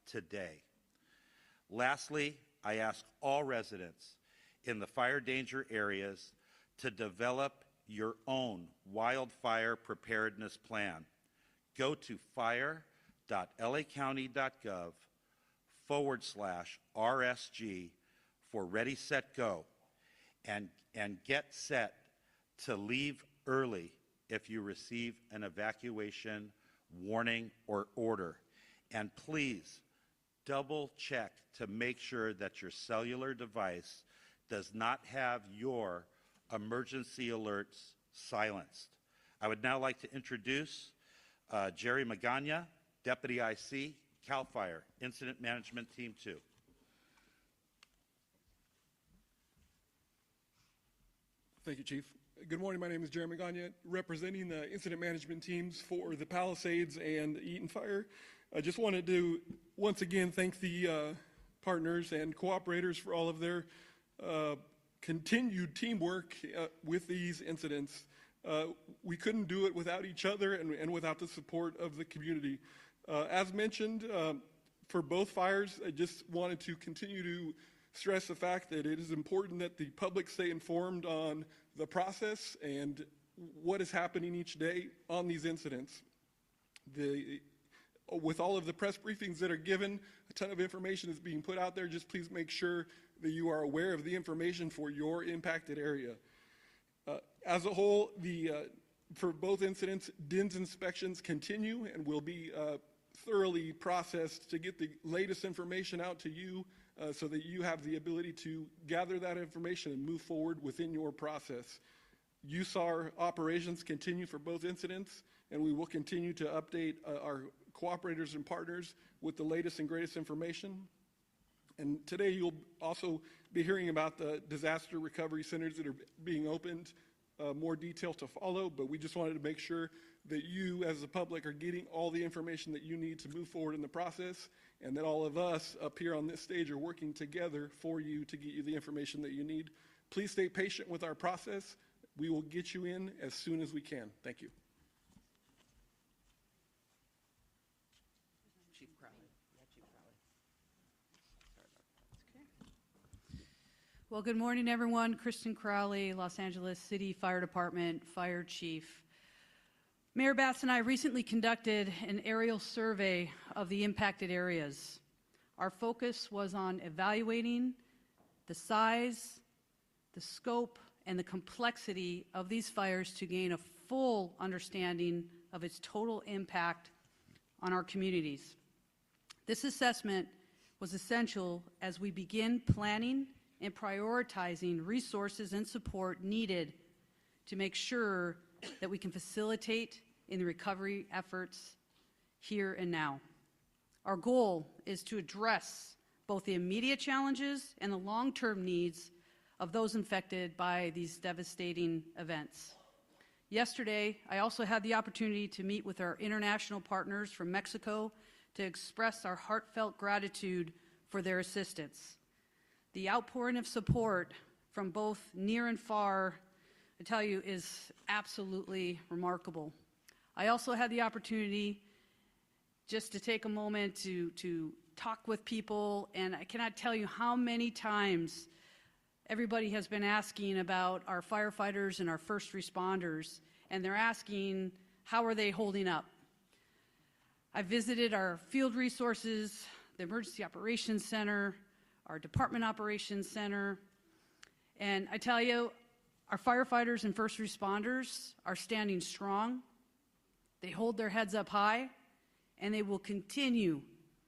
today. Lastly, I ask all residents in the fire danger areas to develop your own wildfire preparedness plan. Go to fire.lacounty.gov/RSG for Ready, Set, Go, and get set to leave early if you receive an evacuation warning or order. And please double check to make sure that your cellular device does not have your emergency alerts silenced. I would now like to introduce Jerry Magana, Deputy IC, CAL FIRE, Incident Management Team 2. Thank you, Chief. Good morning. My name is Jerry Magana, representing the incident management teams for the Palisades and Eaton Fire. I just wanted to once again thank the partners and cooperators for all of their continued teamwork with these incidents. We couldn't do it without each other and without the support of the community. As mentioned, for both fires, I just wanted to continue to stress the fact that it is important that the public stay informed on the process and what is happening each day on these incidents. With all of the press briefings that are given, a ton of information is being put out there. Just please make sure that you are aware of the information for your impacted area. As a whole, for both incidents, DINS inspections continue and will be thoroughly processed to get the latest information out to you so that you have the ability to gather that information and move forward within your process. USAR operations continue for both incidents, and we will continue to update our cooperators and partners with the latest and greatest information. And today you'll also be hearing about the disaster recovery centers that are being opened, more detail to follow, but we just wanted to make sure that you as the public are getting all the information that you need to move forward in the process, and that all of us up here on this stage are working together for you to get you the information that you need. Please stay patient with our process. We will get you in as soon as we can. Thank you. Chief Crowley. Yeah, Chief Crowley. Sorry about that. Okay. Well, good morning, everyone. Kristen Crowley, Los Angeles City Fire Department Fire Chief. Mayor Batts and I recently conducted an aerial survey of the impacted areas. Our focus was on evaluating the size, the scope, and the complexity of these fires to gain a full understanding of its total impact on our communities. This assessment was essential as we begin planning and prioritizing resources and support needed to make sure that we can facilitate in the recovery efforts here and now. Our goal is to address both the immediate challenges and the long-term needs of those infected by these devastating events. Yesterday, I also had the opportunity to meet with our international partners from Mexico to express our heartfelt gratitude for their assistance. The outpouring of support from both near and far, I tell you, is absolutely remarkable. I also had the opportunity just to take a moment to talk with people, and I cannot tell you how many times everybody has been asking about our firefighters and our first responders, and they're asking, how are they holding up? I visited our field resources, the Emergency Operations Center, our Department Operations Center, and I tell you, our firefighters and first responders are standing strong. They hold their heads up high, and they will continue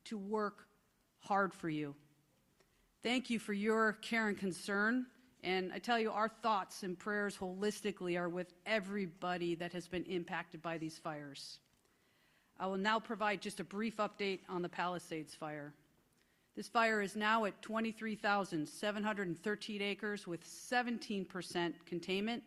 to work hard for you. Thank you for your care and concern, and I tell you, our thoughts and prayers holistically are with everybody that has been impacted by these fires. I will now provide just a brief update on the Palisades fire. This fire is now at 23,713 acres with 17% containment,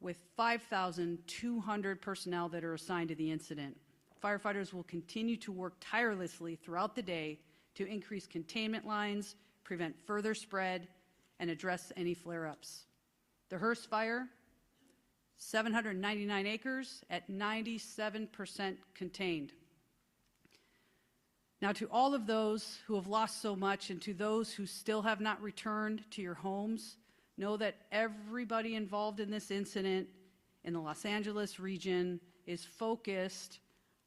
with 5,200 personnel that are assigned to the incident. Firefighters will continue to work tirelessly throughout the day to increase containment lines, prevent further spread, and address any flare-ups. The Hearst fire, 799 acres at 97% contained. Now, to all of those who have lost so much and to those who still have not returned to your homes, know that everybody involved in this incident in the Los Angeles region is focused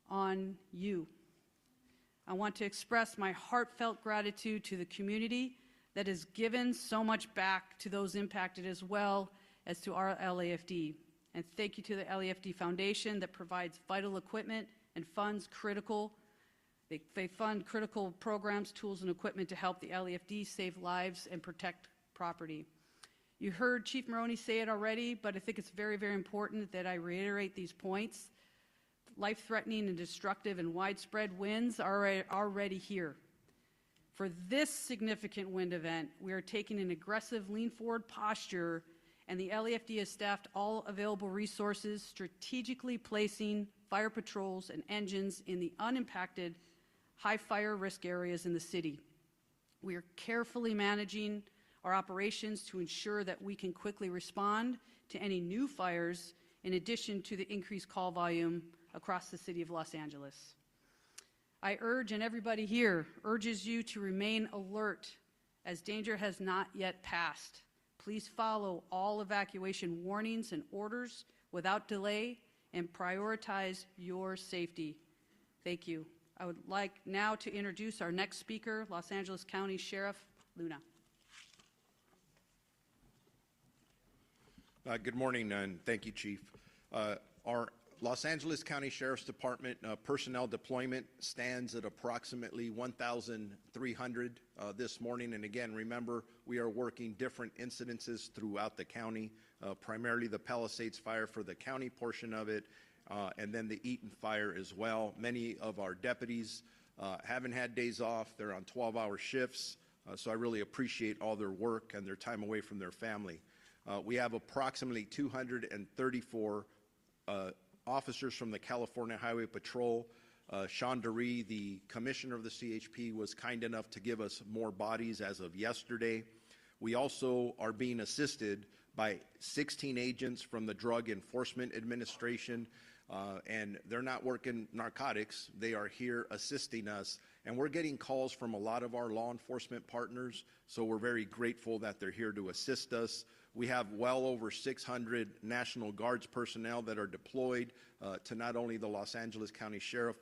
on you. I want to express my heartfelt gratitude to the community that has given so much back to those impacted as well as to our LAFD. And thank you to the LAFD Foundation that provides vital equipment and funds critical. They fund critical programs, tools, and equipment to help the LAFD save lives and protect property. You heard Chief Maroney say it already, but I think it's very, very important that I reiterate these points. Life-threatening and destructive and widespread winds are already here. For this significant wind event, we are taking an aggressive lean-forward posture, and the LAFD has staffed all available resources, strategically placing fire patrols and engines in the unimpacted high fire risk areas in the city. We are carefully managing our operations to ensure that we can quickly respond to any new fires in addition to the increased call volume across the city of Los Angeles. I urge, and everybody here urges you to remain alert as danger has not yet passed. Please follow all evacuation warnings and orders without delay and prioritize your safety. Thank you. I would like now to introduce our next speaker, Los Angeles County Sheriff Luna. Good morning, and thank you, Chief. Our Los Angeles County Sheriff's Department personnel deployment stands at approximately 1,300 this morning. And again, remember, we are working different incidences throughout the county, primarily the Palisades fire for the county portion of it, and then the Eaton fire as well. Many of our deputies haven't had days off. They're on 12-hour shifts, so I really appreciate all their work and their time away from their family. We have approximately 234 officers from the California Highway Patrol. Sean DeRee, the commissioner of the CHP, was kind enough to give us more bodies as of yesterday. We also are being assisted by 16 agents from the Drug Enforcement Administration, and they're not working narcotics. They are here assisting us, and we're getting calls from a lot of our law enforcement partners, so we're very grateful that they're here to assist us. We have well over 600 National Guards personnel that are deployed to not only the Los Angeles County Sheriff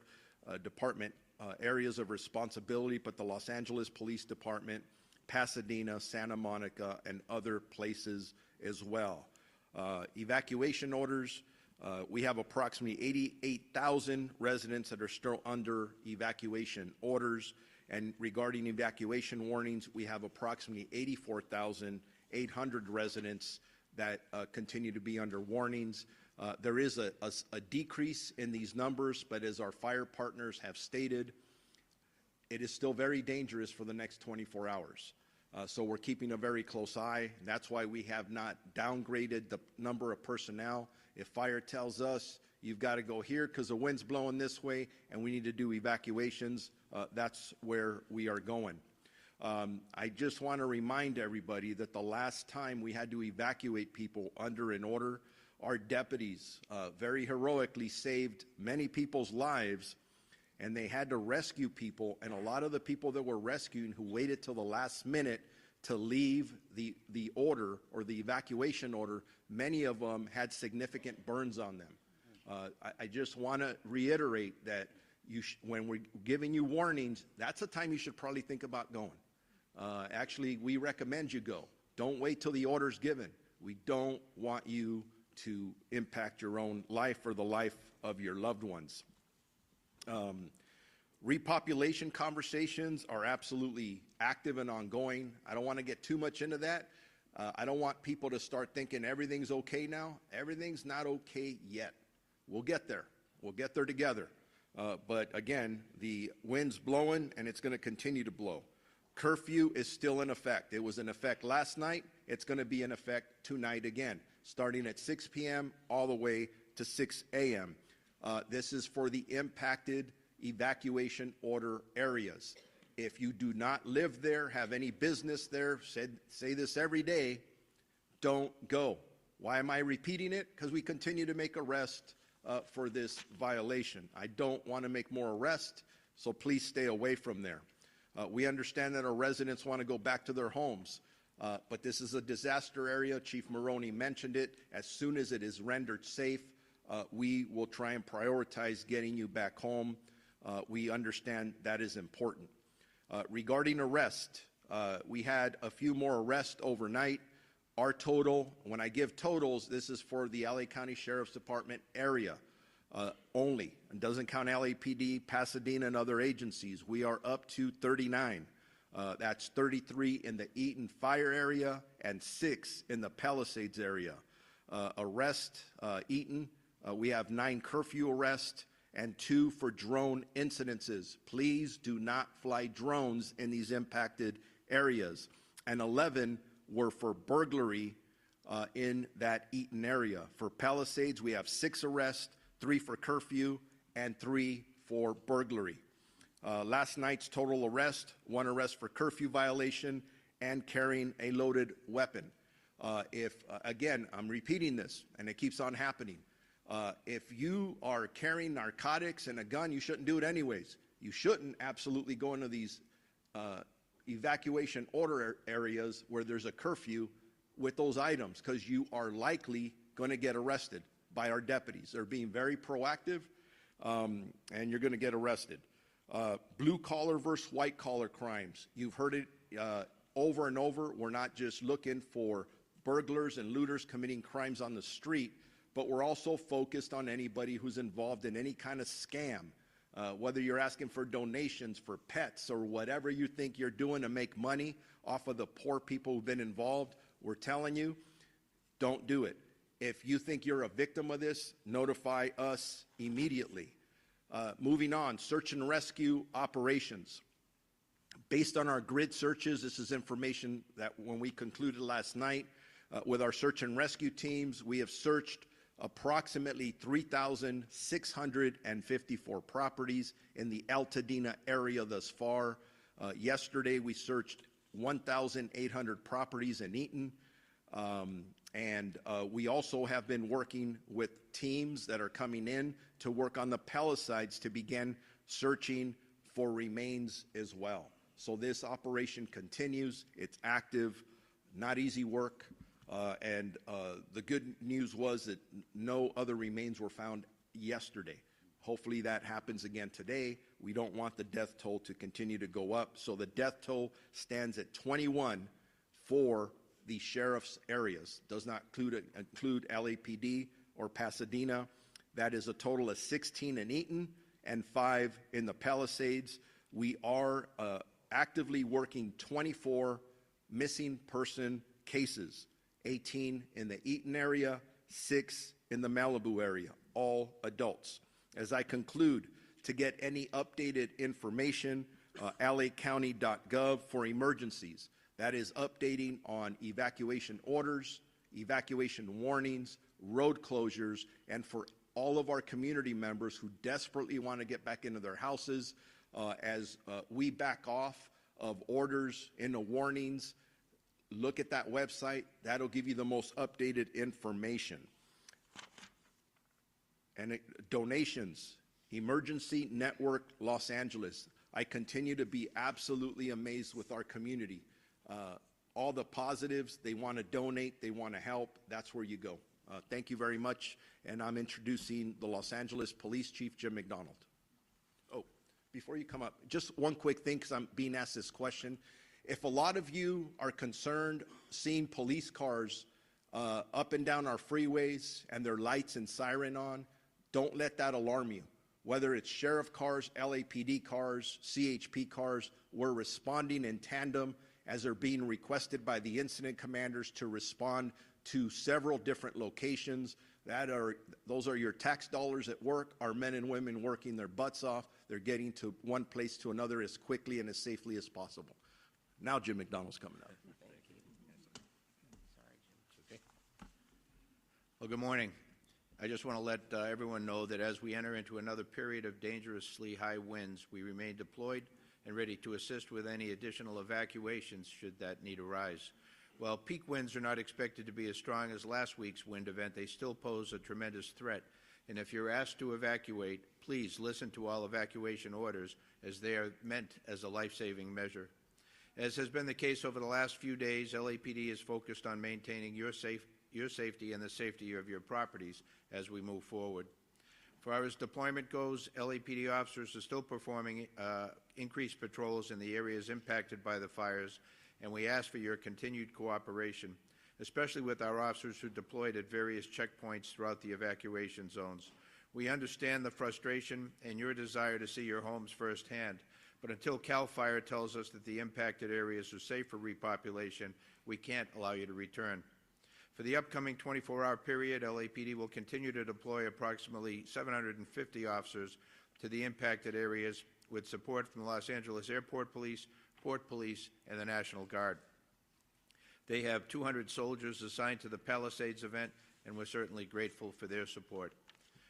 Department areas of responsibility, but the Los Angeles Police Department, Pasadena, Santa Monica, and other places as well. Evacuation orders, we have approximately 88,000 residents that are still under evacuation orders. And regarding evacuation warnings, we have approximately 84,800 residents that continue to be under warnings. There is a decrease in these numbers, but as our fire partners have stated, it is still very dangerous for the next 24 hours. So we're keeping a very close eye. That's why we have not downgraded the number of personnel. If fire tells us you've got to go here because the wind's blowing this way and we need to do evacuations, that's where we are going. I just want to remind everybody that the last time we had to evacuate people under an order, our deputies very heroically saved many people's lives, and they had to rescue people, and a lot of the people that were rescuing who waited till the last minute to leave the order or the evacuation order, many of them had significant burns on them. I just want to reiterate that when we're giving you warnings, that's the time you should probably think about going. Actually, we recommend you go. Don't wait till the order's given. We don't want you to impact your own life or the life of your loved ones. Repopulation conversations are absolutely active and ongoing. I don't want to get too much into that. I don't want people to start thinking everything's okay now. Everything's not okay yet. We'll get there. We'll get there together. But again, the wind's blowing and it's going to continue to blow. Curfew is still in effect. It was in effect last night. It's going to be in effect tonight again, starting at 6 p.m. all the way to 6 a.m. This is for the impacted evacuation order areas. If you do not live there, have any business there, say this every day, don't go. Why am I repeating it? Because we continue to make arrests for this violation. I don't want to make more arrests, so please stay away from there. We understand that our residents want to go back to their homes, but this is a disaster area. Chief Maroney mentioned it. As soon as it is rendered safe, we will try and prioritize getting you back home. We understand that is important. Regarding arrest, we had a few more arrests overnight. Our total, when I give totals, this is for the LA County Sheriff's Department area only. It doesn't count LAPD, Pasadena, and other agencies. We are up to 39. That's 33 in the Eaton Fire area and 6 in the Palisades area. Eaton, we have 9 curfew arrests and 2 for drone incidences. Please do not fly drones in these impacted areas. And 11 were for burglary in that Eaton area. For Palisades, we have 6 arrests, 3 for curfew, and 3 for burglary. Last night's total arrest, 1 arrest for curfew violation and carrying a loaded weapon. Again, I'm repeating this, and it keeps on happening. If you are carrying narcotics and a gun, you shouldn't do it anyways. You shouldn't absolutely go into these evacuation order areas where there's a curfew with those items, because you are likely going to get arrested by our deputies. They're being very proactive, and you're going to get arrested. Blue collar versus white collar crimes. You've heard it over and over. We're not just looking for burglars and looters committing crimes on the street, but we're also focused on anybody who's involved in any kind of scam. Whether you're asking for donations for pets or whatever you think you're doing to make money off of the poor people who've been involved, we're telling you, don't do it. If you think you're a victim of this, notify us immediately. Moving on, search and rescue operations. Based on our grid searches, this is information that when we concluded last night with our search and rescue teams, we have searched approximately 3,654 properties in the Altadena area thus far. Yesterday, we searched 1,800 properties in Eaton. And we also have been working with teams that are coming in to work on the Palisades to begin searching for remains as well. So this operation continues. It's active, not easy work. And the good news was that no other remains were found yesterday. Hopefully that happens again today. We don't want the death toll to continue to go up. So the death toll stands at 21 for the sheriff's areas. Does not include LAPD or Pasadena. That is a total of 16 in Eaton and 5 in the Palisades. We are actively working 24 missing person cases, 18 in the Eaton area, 6 in the Malibu area, all adults. As I conclude, to get any updated information, lacounty.gov for emergencies. That is updating on evacuation orders, evacuation warnings, road closures, and for all of our community members who desperately want to get back into their houses, as we back off of orders into warnings, look at that website. That'll give you the most updated information. And donations, Emergency Network Los Angeles. I continue to be absolutely amazed with our community. All the positives, they want to donate, they want to help, that's where you go. Thank you very much, and I'm introducing the Los Angeles Police Chief, Jim McDonald. Oh, before you come up, just one quick thing, because I'm being asked this question. If a lot of you are concerned seeing police cars up and down our freeways and their lights and siren on, don't let that alarm you. Whether it's sheriff cars, LAPD cars, CHP cars, we're responding in tandem as they're being requested by the incident commanders to respond to several different locations. Those are your tax dollars at work. Our men and women working their butts off. They're getting to one place to another as quickly and as safely as possible. Now Jim McDonald's coming up. Well, good morning. I just want to let everyone know that as we enter into another period of dangerously high winds, we remain deployed and ready to assist with any additional evacuations should that need arise. While peak winds are not expected to be as strong as last week's wind event, they still pose a tremendous threat And if you're asked to evacuate, please listen to all evacuation orders, as they are meant as a life-saving measure. As has been the case over the last few days, LAPD is focused on maintaining your safety and the safety of your properties as we move forward. As far as deployment goes, LAPD officers are still performing increased patrols in the areas impacted by the fires, and we ask for your continued cooperation, especially with our officers who deployed at various checkpoints throughout the evacuation zones. We understand the frustration and your desire to see your homes firsthand, but until CAL FIRE tells us that the impacted areas are safe for repopulation, we can't allow you to return. For the upcoming 24-hour period, LAPD will continue to deploy approximately 750 officers to the impacted areas with support from the Los Angeles Airport Police, Port Police, and the National Guard. They have 200 soldiers assigned to the Palisades event, and we're certainly grateful for their support.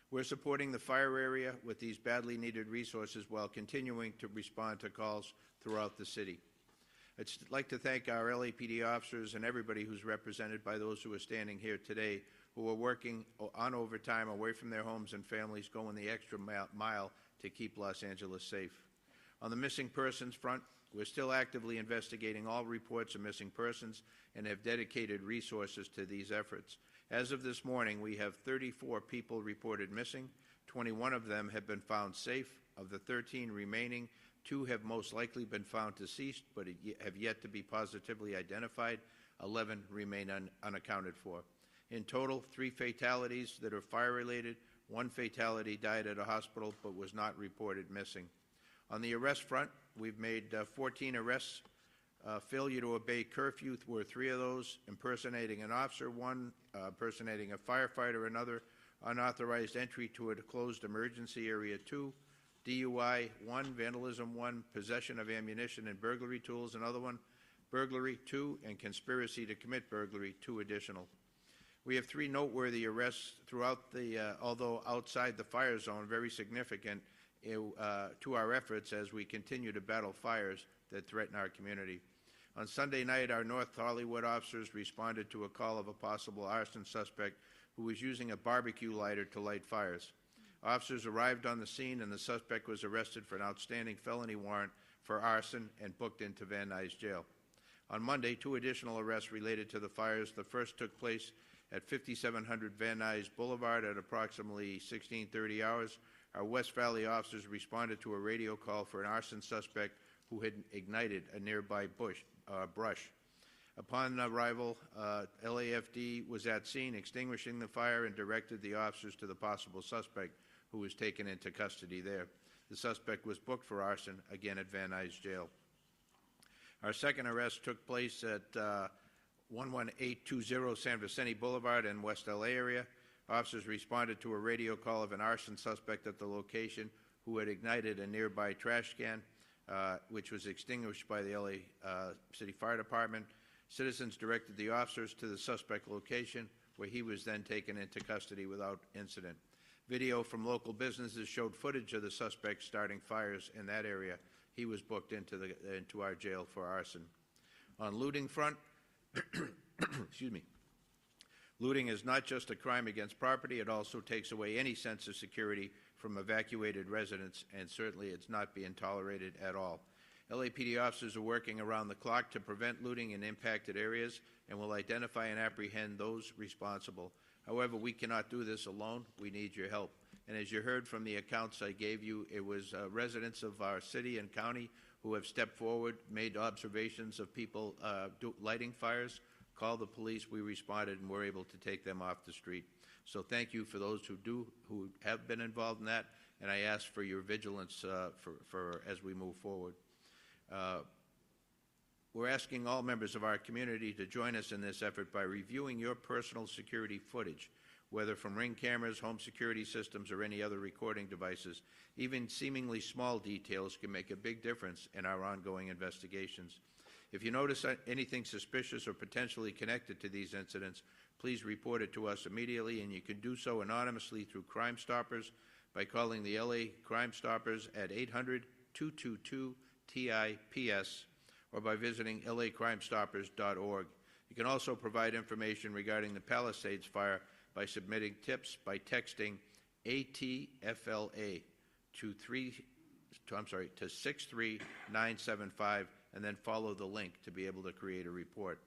We're supporting the fire area with these badly needed resources while continuing to respond to calls throughout the city. I'd like to thank our LAPD officers and everybody who's represented by those who are standing here today, who are working on overtime away from their homes and families, going the extra mile to keep Los Angeles safe. On the missing persons front, we're still actively investigating all reports of missing persons and have dedicated resources to these efforts. As of this morning, we have 34 people reported missing. 21 of them have been found safe. Of the 13 remaining, 2 have most likely been found deceased but have yet to be positively identified. 11 remain unaccounted for. In total, 3 fatalities that are fire-related. 1 fatality died at a hospital but was not reported missing. On the arrest front, we've made 14 arrests. Failure to obey curfew were 3 of those, impersonating an officer 1, impersonating a firefighter another, unauthorized entry to a closed emergency area 2, DUI 1, vandalism 1, possession of ammunition and burglary tools another 1, burglary 2, and conspiracy to commit burglary 2 additional. We have 3 noteworthy arrests throughout the, although outside the fire zone, very significant to our efforts as we continue to battle fires that threaten our community. On Sunday night, our North Hollywood officers responded to a call of a possible arson suspect who was using a barbecue lighter to light fires. Officers arrived on the scene, and the suspect was arrested for an outstanding felony warrant for arson and booked into Van Nuys Jail. On Monday, 2 additional arrests related to the fires. The first took place at 5700 Van Nuys Boulevard at approximately 16:30 hours. Our West Valley officers responded to a radio call for an arson suspect who had ignited a nearby brush. Upon arrival, LAFD was at scene extinguishing the fire and directed the officers to the possible suspect, who was taken into custody there. The suspect was booked for arson, again at Van Nuys Jail. Our second arrest took place at 11820 San Vicente Boulevard in West LA area. Officers responded to a radio call of an arson suspect at the location who had ignited a nearby trash can, which was extinguished by the LA City Fire Department. Citizens directed the officers to the suspect location, where he was then taken into custody without incident. Video from local businesses showed footage of the suspect starting fires in that area. He was booked into our jail for arson. On looting front, excuse me. Looting is not just a crime against property, it also takes away any sense of security from evacuated residents, and certainly it's not being tolerated at all. LAPD officers are working around the clock to prevent looting in impacted areas and will identify and apprehend those responsible. However, we cannot do this alone. We need your help. And as you heard from the accounts I gave you, it was residents of our city and county who have stepped forward, made observations of people lighting fires, called the police, we responded, and were able to take them off the street. So thank you for those who have been involved in that, and I ask for your vigilance as we move forward. We're asking all members of our community to join us in this effort by reviewing your personal security footage, whether from Ring cameras, home security systems, or any other recording devices. Even seemingly small details can make a big difference in our ongoing investigations. If you notice anything suspicious or potentially connected to these incidents, please report it to us immediately, and you can do so anonymously through Crime Stoppers by calling the LA Crime Stoppers at 800-222-TIPS or by visiting lacrimestoppers.org. You can also provide information regarding the Palisades fire by submitting tips by texting ATFLA to 63975, and then follow the link to be able to create a report.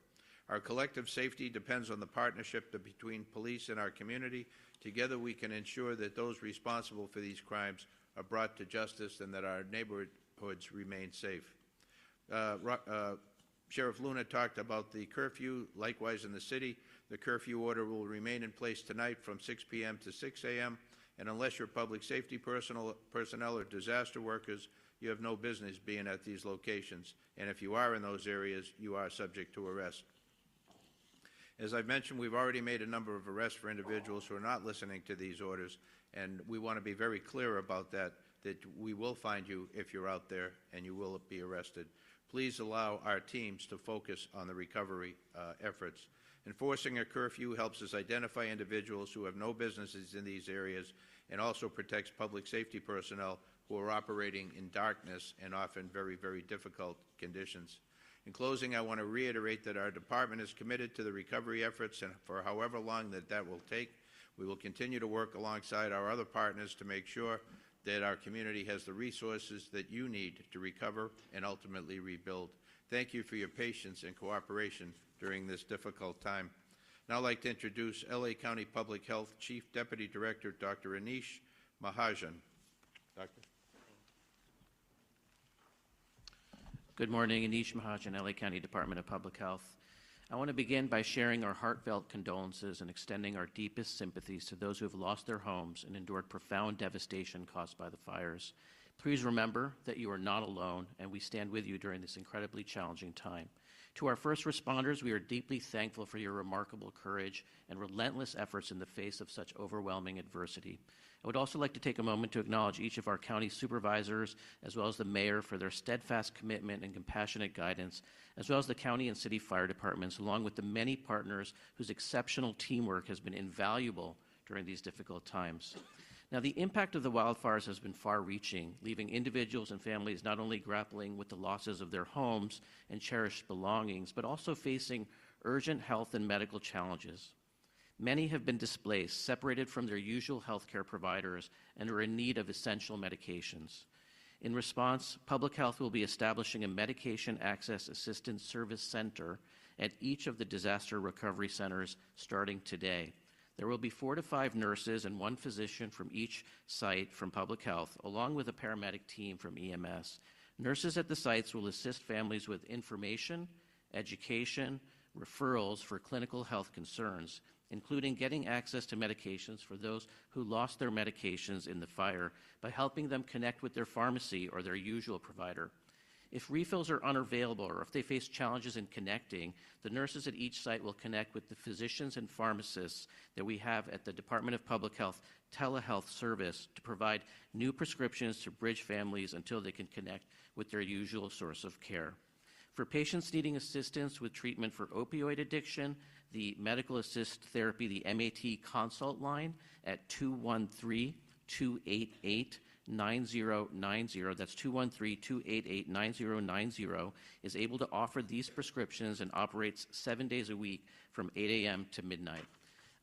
Our collective safety depends on the partnership between police and our community. Together we can ensure that those responsible for these crimes are brought to justice and that our neighborhoods remain safe. Sheriff Luna talked about the curfew. Likewise, in the city, the curfew order will remain in place tonight from 6 p.m. to 6 a.m., and unless you're public safety personnel or disaster workers, you have no business being at these locations, and if you are in those areas, you are subject to arrest. As I've mentioned, we've already made a number of arrests for individuals who are not listening to these orders, and we want to be very clear about that we will find you if you're out there and you will be arrested. Please allow our teams to focus on the recovery efforts. Enforcing a curfew helps us identify individuals who have no businesses in these areas and also protects public safety personnel who are operating in darkness and often very, very difficult conditions. In closing, I want to reiterate that our department is committed to the recovery efforts, and for however long that will take, we will continue to work alongside our other partners to make sure that our community has the resources that you need to recover and ultimately rebuild. Thank you for your patience and cooperation during this difficult time. Now I'd like to introduce LA County Public Health Chief Deputy Director, Dr. Anish Mahajan. Doctor. Good morning, Anish Mahajan, LA County Department of Public Health. I want to begin by sharing our heartfelt condolences and extending our deepest sympathies to those who have lost their homes and endured profound devastation caused by the fires. Please remember that you are not alone, and we stand with you during this incredibly challenging time. To our first responders, we are deeply thankful for your remarkable courage and relentless efforts in the face of such overwhelming adversity. I would also like to take a moment to acknowledge each of our county supervisors, as well as the mayor, for their steadfast commitment and compassionate guidance, as well as the county and city fire departments, along with the many partners whose exceptional teamwork has been invaluable during these difficult times. Now, the impact of the wildfires has been far-reaching, leaving individuals and families not only grappling with the losses of their homes and cherished belongings, but also facing urgent health and medical challenges. Many have been displaced, separated from their usual healthcare providers, and are in need of essential medications. In response, Public Health will be establishing a Medication Access Assistance Service Center at each of the disaster recovery centers starting today. There will be 4 to 5 nurses and 1 physician from each site from Public Health, along with a paramedic team from EMS. Nurses at the sites will assist families with information, education, referrals for clinical health concerns, including getting access to medications for those who lost their medications in the fire by helping them connect with their pharmacy or their usual provider. If refills are unavailable or if they face challenges in connecting, the nurses at each site will connect with the physicians and pharmacists that we have at the Department of Public Health telehealth service to provide new prescriptions to bridge families until they can connect with their usual source of care. For patients needing assistance with treatment for opioid addiction, the Medical Assist Therapy, the MAT consult line at 213-288-9090, that's 213-288-9090, is able to offer these prescriptions and operates 7 days a week from 8 a.m. to midnight.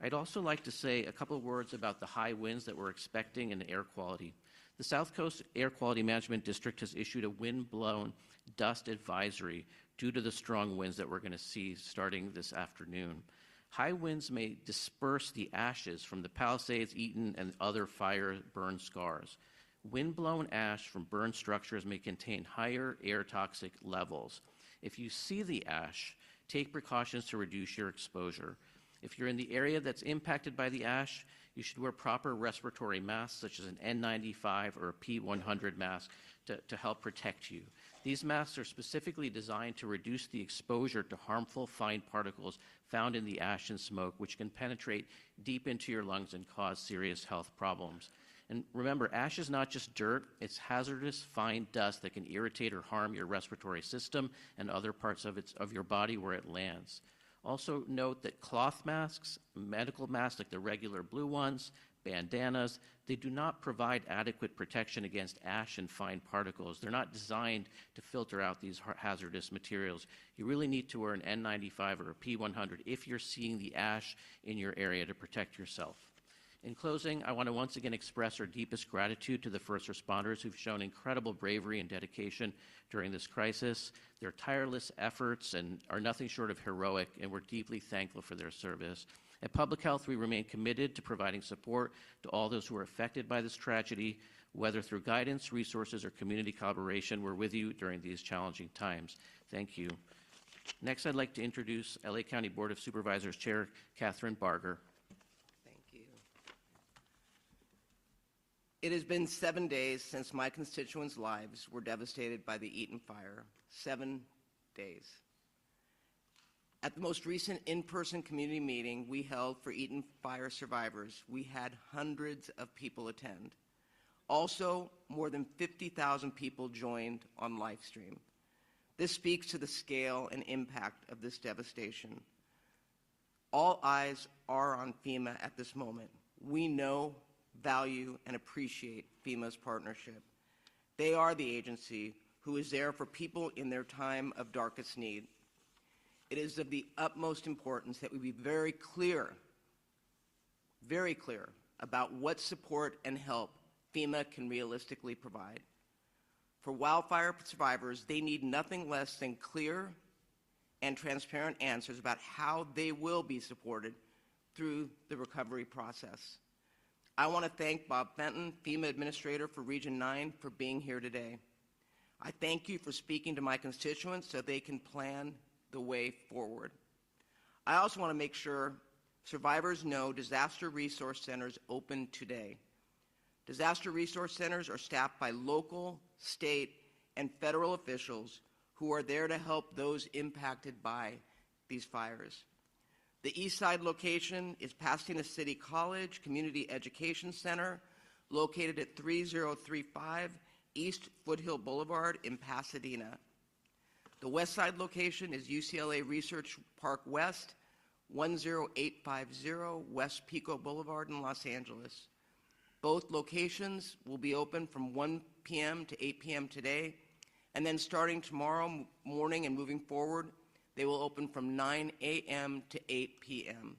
I'd also like to say a couple of words about the high winds that we're expecting in air quality. The South Coast Air Quality Management District has issued a wind-blown dust advisory due to the strong winds that we're going to see starting this afternoon. High winds may disperse the ashes from the Palisades, Eaton, and other fire burn scars. Wind-blown ash from burned structures may contain higher air toxic levels. If you see the ash, take precautions to reduce your exposure. If you're in the area that's impacted by the ash, you should wear proper respiratory masks, such as an N95 or a P100 mask, to help protect you. These masks are specifically designed to reduce the exposure to harmful fine particles found in the ash and smoke, which can penetrate deep into your lungs and cause serious health problems. And remember, ash is not just dirt, it's hazardous fine dust that can irritate or harm your respiratory system and other parts of your body where it lands. Also note that cloth masks, medical masks like the regular blue ones, bandanas, they do not provide adequate protection against ash and fine particles. They're not designed to filter out these hazardous materials. You really need to wear an N95 or a P100 if you're seeing the ash in your area to protect yourself. In closing, I want to once again express our deepest gratitude to the first responders who've shown incredible bravery and dedication during this crisis. Their tireless efforts are nothing short of heroic, and we're deeply thankful for their service. At Public Health, we remain committed to providing support to all those who are affected by this tragedy, whether through guidance, resources, or community collaboration. We're with you during these challenging times. Thank you. Next, I'd like to introduce LA County Board of Supervisors Chair Catherine Barger. Thank you. It has been 7 days since my constituents' lives were devastated by the Eaton fire. 7 days. At the most recent in-person community meeting we held for Eaton fire survivors, we had hundreds of people attend. Also, more than 50,000 people joined on live stream. This speaks to the scale and impact of this devastation. All eyes are on FEMA at this moment. We know, value, and appreciate FEMA's partnership. They are the agency who is there for people in their time of darkest need. It is of the utmost importance that we be very clear about what support and help FEMA can realistically provide. For wildfire survivors, they need nothing less than clear and transparent answers about how they will be supported through the recovery process. I want to thank Bob Fenton, FEMA Administrator for Region 9, for being here today. I thank you for speaking to my constituents so they can plan the way forward. I also want to make sure survivors know disaster resource centers open today. Disaster resource centers are staffed by local, state, and federal officials who are there to help those impacted by these fires. The East Side location is Pasadena City College Community Education Center, located at 3035 East Foothill Boulevard in Pasadena. The West Side location is UCLA Research Park West, 10850 West Pico Boulevard in Los Angeles. Both locations will be open from 1 p.m. to 8 p.m. today, and then starting tomorrow morning and moving forward, they will open from 9 a.m. to 8 p.m.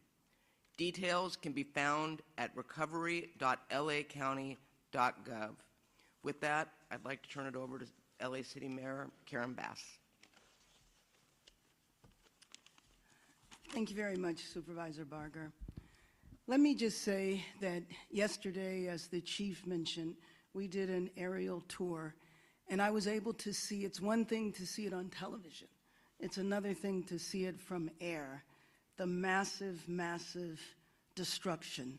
Details can be found at recovery.lacounty.gov. With that, I'd like to turn it over to LA City Mayor Karen Bass. Thank you very much, Supervisor Barger. Let me just say that yesterday, as the chief mentioned, we did an aerial tour, and I was able to see, it's one thing to see it on television. It's another thing to see it from air. The massive, massive destruction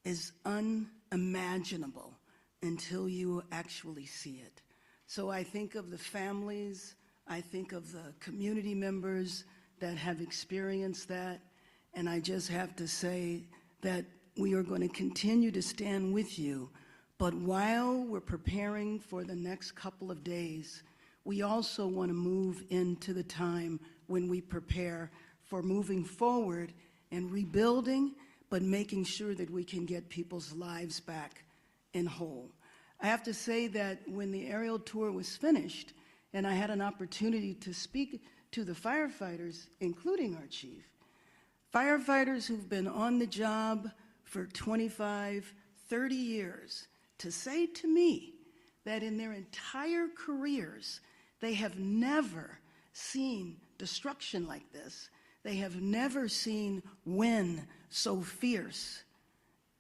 is unimaginable until you actually see it. So I think of the families, I think of the community members that have experienced that, and I just have to say that we are going to continue to stand with you. But while we're preparing for the next couple of days, we also want to move into the time when we prepare for moving forward and rebuilding, but making sure that we can get people's lives back in whole. I have to say that when the aerial tour was finished, and I had an opportunity to speak to the firefighters, including our chief, firefighters who've been on the job for 25, 30 years, to say to me that in their entire careers, they have never seen destruction like this. They have never seen wind so fierce.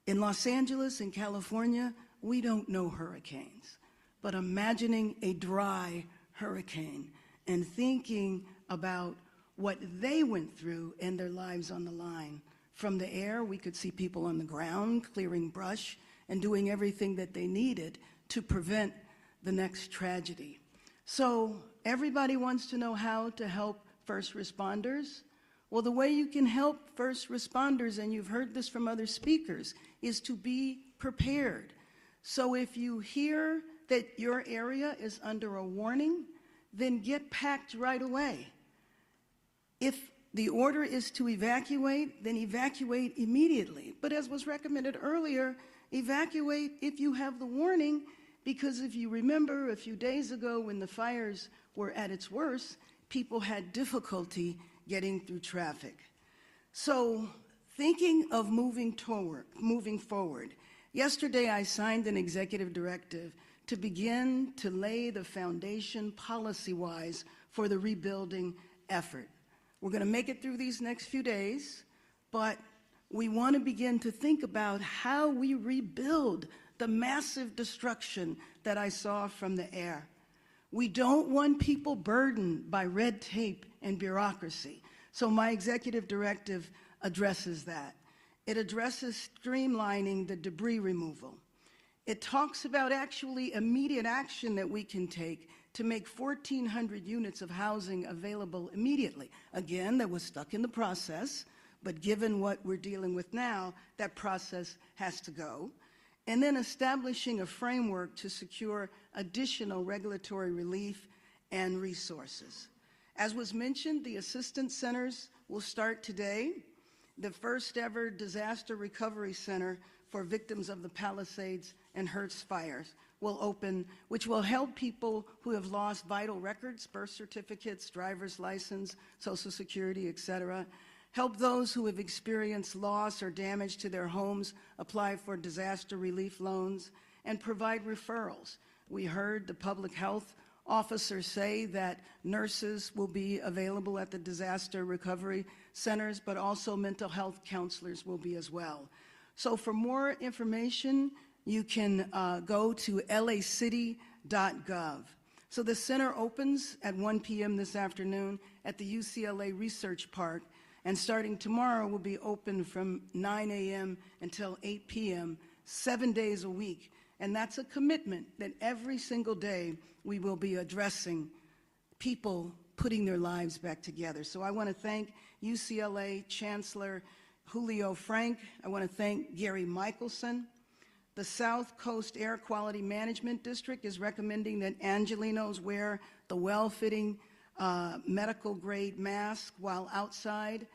In Los Angeles, in California, we don't know hurricanes, but imagining a dry hurricane and thinking about what they went through and their lives on the line. From the air, we could see people on the ground clearing brush and doing everything that they needed to prevent the next tragedy. So everybody wants to know how to help first responders. Well, the way you can help first responders, and you've heard this from other speakers, is to be prepared. So if you hear that your area is under a warning, then get packed right away. If the order is to evacuate, then evacuate immediately. But as was recommended earlier, evacuate if you have the warning, because if you remember a few days ago when the fires were at its worst, people had difficulty getting through traffic. So Thinking of moving forward, yesterday I signed an executive directive to begin to lay the foundation policy-wise for the rebuilding effort. We're going to make it through these next few days, but we want to begin to think about how we rebuild the massive destruction that I saw from the air. We don't want people burdened by red tape and bureaucracy. So my executive directive addresses that. It addresses streamlining the debris removal. It talks about actually immediate action that we can take to make 1,400 units of housing available immediately. Again, that was stuck in the process, but given what we're dealing with now, that process has to go. And then establishing a framework to secure additional regulatory relief and resources. As was mentioned, the assistance centers will start today. The first ever disaster recovery center for victims of the Palisades and Hertz fires will open, which will help people who have lost vital records, birth certificates, driver's license, Social Security, etc. Help those who have experienced loss or damage to their homes apply for disaster relief loans, and provide referrals. We heard the public health officer say that nurses will be available at the disaster recovery centers, but also mental health counselors will be as well. So for more information, you can go to lacity.gov. So the center opens at 1 p.m. this afternoon at the UCLA Research Park, and starting tomorrow will be open from 9 a.m. until 8 p.m., 7 days a week. And that's a commitment that every single day we will be addressing people putting their lives back together. So I want to thank UCLA Chancellor Julio Frank. I want to thank Gary Michelson. The South Coast Air Quality Management District is recommending that Angelenos wear the well-fitting medical grade mask while outside.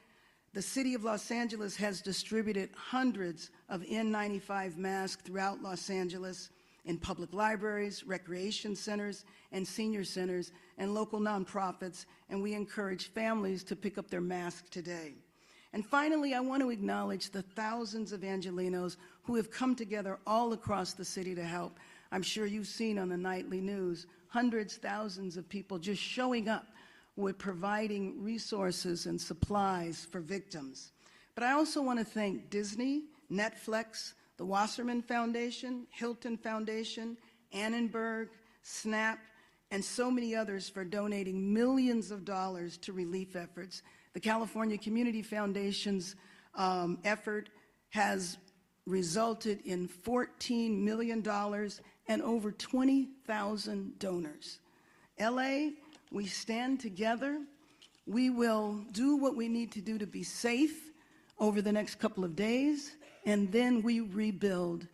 The City of Los Angeles has distributed hundreds of N95 masks throughout Los Angeles in public libraries, recreation centers, and senior centers, and local nonprofits, and we encourage families to pick up their masks today. And finally, I want to acknowledge the thousands of Angelenos who have come together all across the city to help. I'm sure you've seen on the nightly news, hundreds, thousands of people just showing up with providing resources and supplies for victims. But I also want to thank Disney, Netflix, the Wasserman Foundation, Hilton Foundation, Annenberg, SNAP, and so many others for donating millions of dollars to relief efforts. The California Community Foundation's effort has resulted in $14 million and over 20,000 donors. LA, we stand together. We will do what we need to do to be safe over the next couple of days, and then we rebuild.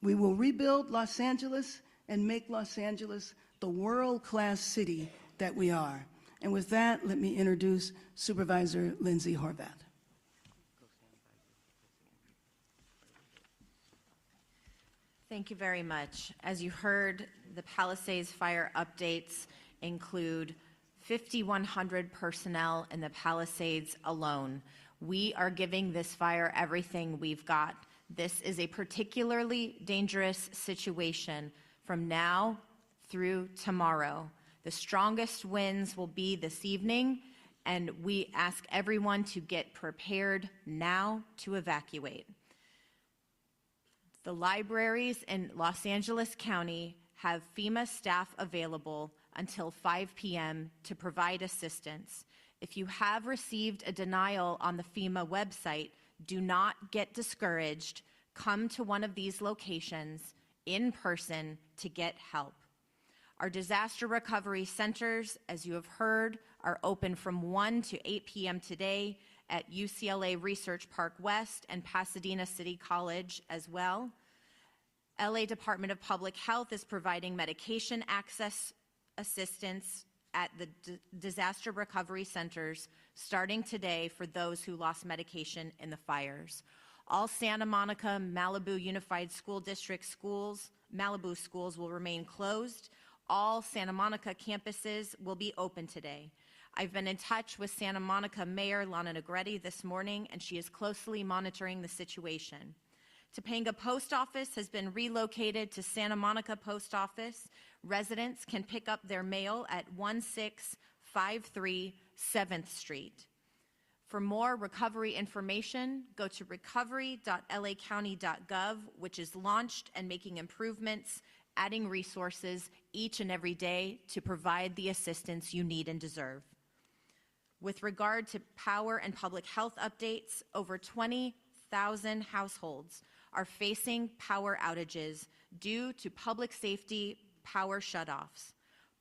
We will rebuild Los Angeles and make Los Angeles the world-class city that we are. And with that, let me introduce Supervisor Lindsay Horvath. Thank you very much. As you heard, the Palisades fire updates include 5,100 personnel in the Palisades alone. We are giving this fire everything we've got. This is a particularly dangerous situation from now through tomorrow. The strongest winds will be this evening, and we ask everyone to get prepared now to evacuate. The libraries in Los Angeles County have FEMA staff available until 5 p.m. to provide assistance. If you have received a denial on the FEMA website, do not get discouraged. Come to one of these locations in person to get help. Our disaster recovery centers, as you have heard, are open from 1 to 8 p.m. today at UCLA Research Park West and Pasadena City College as well. LA Department of Public Health is providing medication access assistance at the disaster recovery centers starting today for those who lost medication in the fires. All Santa Monica, Malibu Unified School District schools, Malibu schools will remain closed. All Santa Monica campuses will be open today. I've been in touch with Santa Monica Mayor Lana Negretti this morning, and she is closely monitoring the situation. Topanga Post Office has been relocated to Santa Monica Post Office. Residents can pick up their mail at 1653 7th Street. For more recovery information, go to recovery.lacounty.gov, which is launched and making improvements, adding resources each and every day to provide the assistance you need and deserve. With regard to power and public health updates, over 20,000 households are facing power outages due to public safety power shutoffs.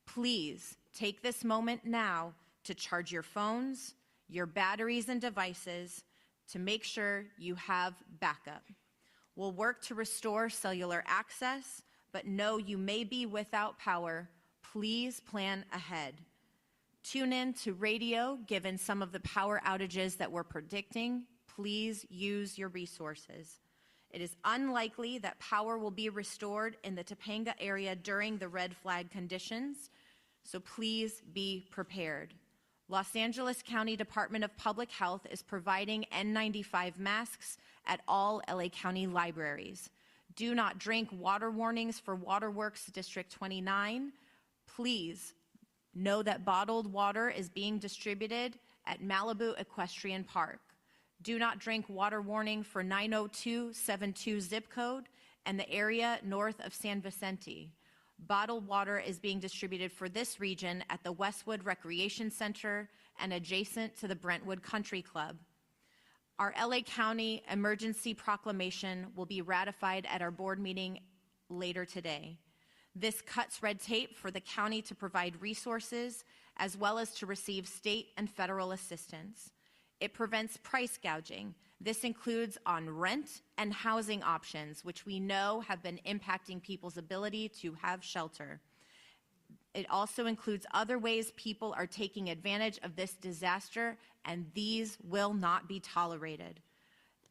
Please take this moment now to charge your phones, your batteries and devices to make sure you have backup. We'll work to restore cellular access, but know you may be without power. Please plan ahead. Tune in to radio given some of the power outages that we're predicting. Please use your resources. It is unlikely that power will be restored in the Topanga area during the red flag conditions, so please be prepared. Los Angeles County Department of Public Health is providing N95 masks at all LA County libraries. Do not drink water warnings for Waterworks District 29. Please know that bottled water is being distributed at Malibu Equestrian Park. Do not drink water warning for 90272 zip code and the area north of San Vicente. Bottled water is being distributed for this region at the Westwood Recreation Center and adjacent to the Brentwood Country Club. Our LA County emergency proclamation will be ratified at our board meeting later today. This cuts red tape for the county to provide resources as well as to receive state and federal assistance. It prevents price gouging. This includes on rent and housing options, which we know have been impacting people's ability to have shelter. It also includes other ways people are taking advantage of this disaster, and these will not be tolerated.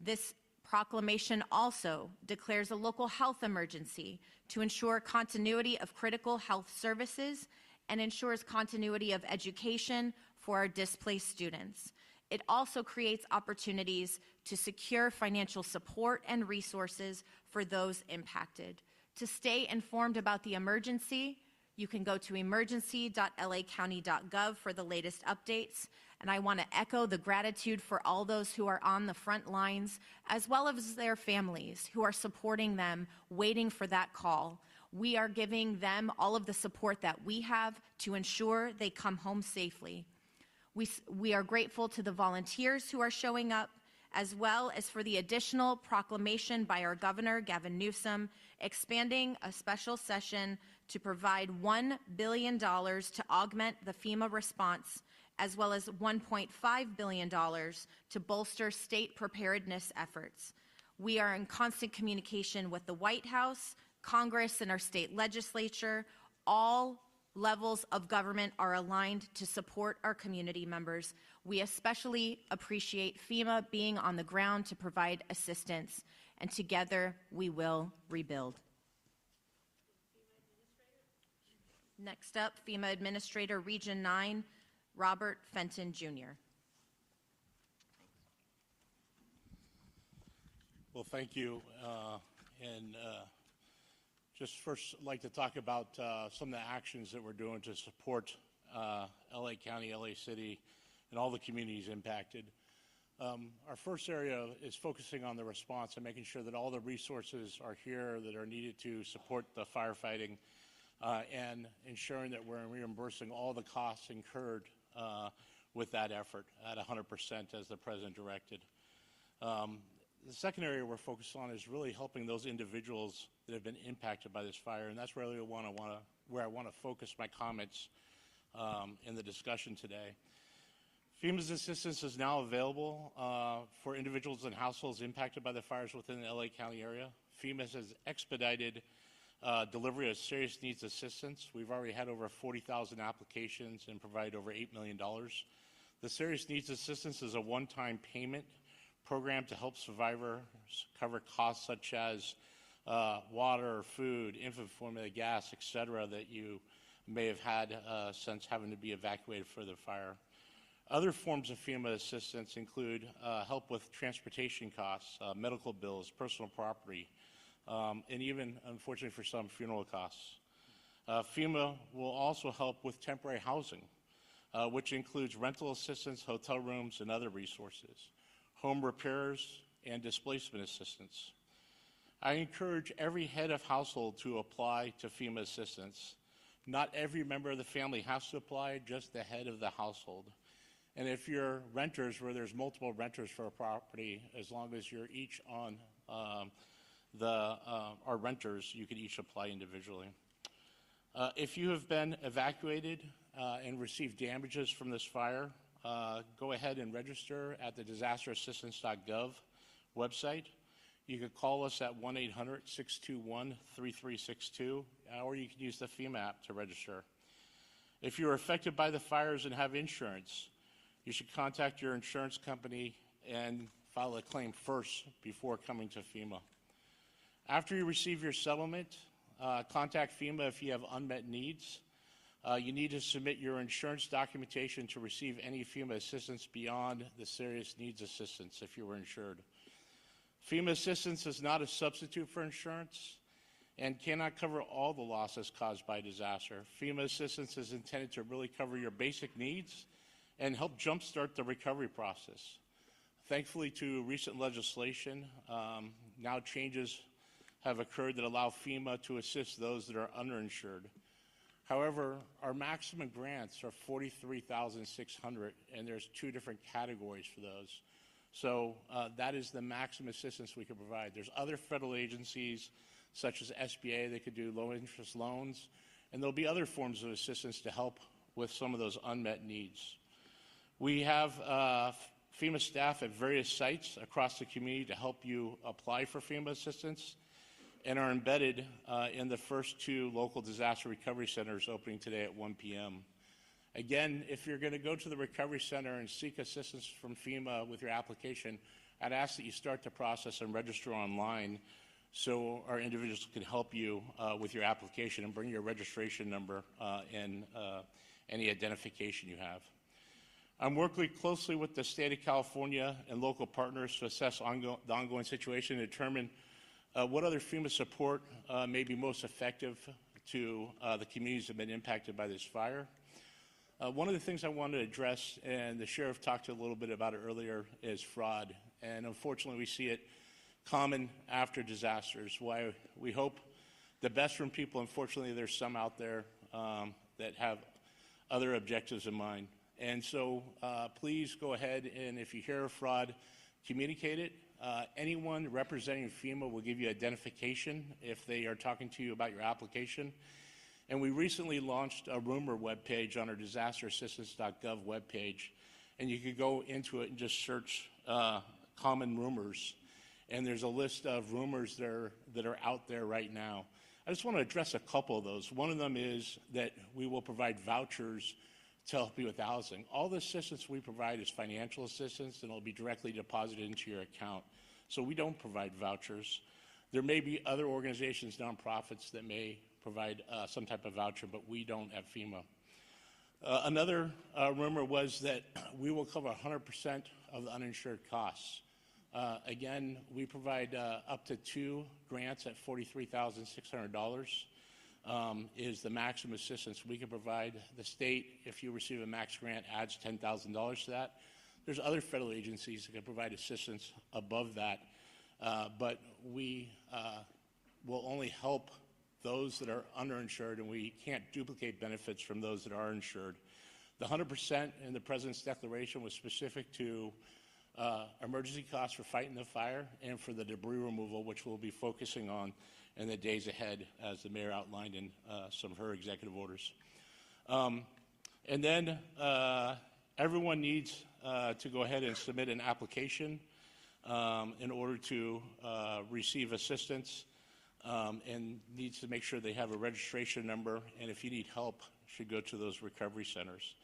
This proclamation also declares a local health emergency to ensure continuity of critical health services and ensures continuity of education for our displaced students. It also creates opportunities to secure financial support and resources for those impacted. To stay informed about the emergency, you can go to emergency.lacounty.gov for the latest updates. And I want to echo the gratitude for all those who are on the front lines, as well as their families who are supporting them, waiting for that call. We are giving them all of the support that we have to ensure they come home safely. We are grateful to the volunteers who are showing up, as well as for the additional proclamation by our Governor, Gavin Newsom, expanding a special session to provide $1 billion to augment the FEMA response, as well as $1.5 billion to bolster state preparedness efforts. We are in constant communication with the White House, Congress, and our state legislature. All levels of government are aligned to support our community members. We especially appreciate FEMA being on the ground to provide assistance, and together we will rebuild. Next up, FEMA Administrator Region 9, Robert Fenton Jr. Well, thank you. Just first like to talk about some of the actions that we're doing to support LA County, LA City, and all the communities impacted. Our first area is focusing on the response and making sure that all the resources are here that are needed to support the firefighting and ensuring that we're reimbursing all the costs incurred with that effort at 100% as the President directed. The second area we're focused on is really helping those individuals that have been impacted by this fire, and that's really where I want to focus my comments in the discussion today. FEMA's assistance is now available for individuals and households impacted by the fires within the LA County area. FEMA has expedited delivery of serious needs assistance. We've already had over 40,000 applications and provided over $8 million. The serious needs assistance is a one-time payment program to help survivors cover costs such as water, food, infant formula, gas, etc., that you may have had since having to be evacuated for the fire. Other forms of FEMA assistance include help with transportation costs, medical bills, personal property, and even, unfortunately for some, funeral costs. FEMA will also help with temporary housing, which includes rental assistance, hotel rooms, and other resources, home repairs, and displacement assistance. I encourage every head of household to apply to FEMA assistance. Not every member of the family has to apply, just the head of the household. And if you're renters, where there's multiple renters for a property, as long as you're each on are renters, you can each apply individually. If you have been evacuated and received damages from this fire, go ahead and register at the disasterassistance.gov website. You can call us at 1-800-621-3362, or you can use the FEMA app to register. If you're affected by the fires and have insurance, you should contact your insurance company and file a claim first before coming to FEMA. After you receive your settlement, contact FEMA if you have unmet needs. You need to submit your insurance documentation to receive any FEMA assistance beyond the serious needs assistance if you were insured. FEMA assistance is not a substitute for insurance and cannot cover all the losses caused by disaster. FEMA assistance is intended to really cover your basic needs and help jumpstart the recovery process. Thankfully, to recent legislation, now changes have occurred that allow FEMA to assist those that are underinsured. However, our maximum grants are $43,600, and there's two different categories for those. So that is the maximum assistance we can provide. There's other federal agencies, such as SBA, that could do low-interest loans, and there'll be other forms of assistance to help with some of those unmet needs. We have FEMA staff at various sites across the community to help you apply for FEMA assistance, and are embedded in the first two local disaster recovery centers opening today at 1 p.m. Again, if you're going to go to the recovery center and seek assistance from FEMA with your application, I'd ask that you start the process and register online so our individuals can help you with your application and bring your registration number and any identification you have. I'm working closely with the state of California and local partners to assess the ongoing situation and determine what other FEMA support may be most effective to the communities that have been impacted by this fire. One of the things I wanted to address, and the sheriff talked a little bit about it earlier, is fraud. And unfortunately, we see it common after disasters. Why we hope the best from people, unfortunately, there's some out there that have other objectives in mind. And so please go ahead, and if you hear of fraud, communicate it. Anyone representing FEMA will give you identification if they are talking to you about your application. And we recently launched a rumor webpage on our disasterassistance.gov webpage, and you could go into it and just search common rumors. And there's a list of rumors that are out there right now. I just want to address a couple of those. One of them is that we will provide vouchers to help you with housing. All the assistance we provide is financial assistance, and it'll be directly deposited into your account. So we don't provide vouchers. There may be other organizations, nonprofits, that may provide some type of voucher, but we don't at FEMA. Another rumor was that we will cover 100% of the uninsured costs. Again, we provide up to 2 grants at $43,600. Is the maximum assistance we can provide. The state, if you receive a max grant, adds $10,000 to that. There's other federal agencies that can provide assistance above that, but we will only help those that are underinsured, and we can't duplicate benefits from those that are insured. The 100% in the President's declaration was specific to emergency costs for fighting the fire and for the debris removal, which we'll be focusing on in the days ahead, as the mayor outlined in some of her executive orders. And then everyone needs to go ahead and submit an application in order to receive assistance, and needs to make sure they have a registration number, and if you need help, should go to those recovery centers.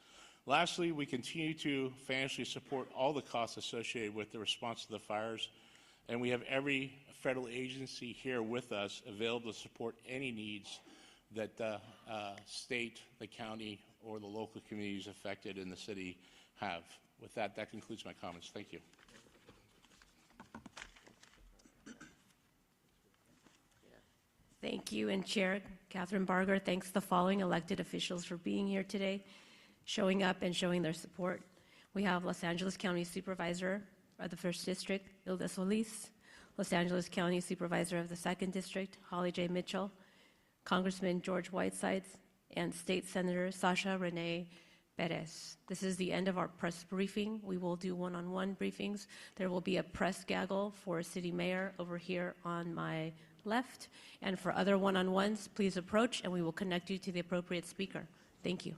Lastly, we continue to financially support all the costs associated with the response to the fires, and we have every federal agency here with us available to support any needs that the state, the county, or the local communities affected in the city have. With that, that concludes my comments. Thank you. Thank you, and Chair Catherine Barger thanks the following elected officials for being here today, showing up and showing their support. We have Los Angeles County Supervisor of the 1st District, Hilda Solis, Los Angeles County Supervisor of the 2nd District, Holly J. Mitchell, Congressman George Whitesides, and State Senator Sasha Renee Perez. This is the end of our press briefing. We will do one-on-one briefings. There will be a press gaggle for City Mayor over here on my left, and for other one-on-ones, please approach and we will connect you to the appropriate speaker. Thank you.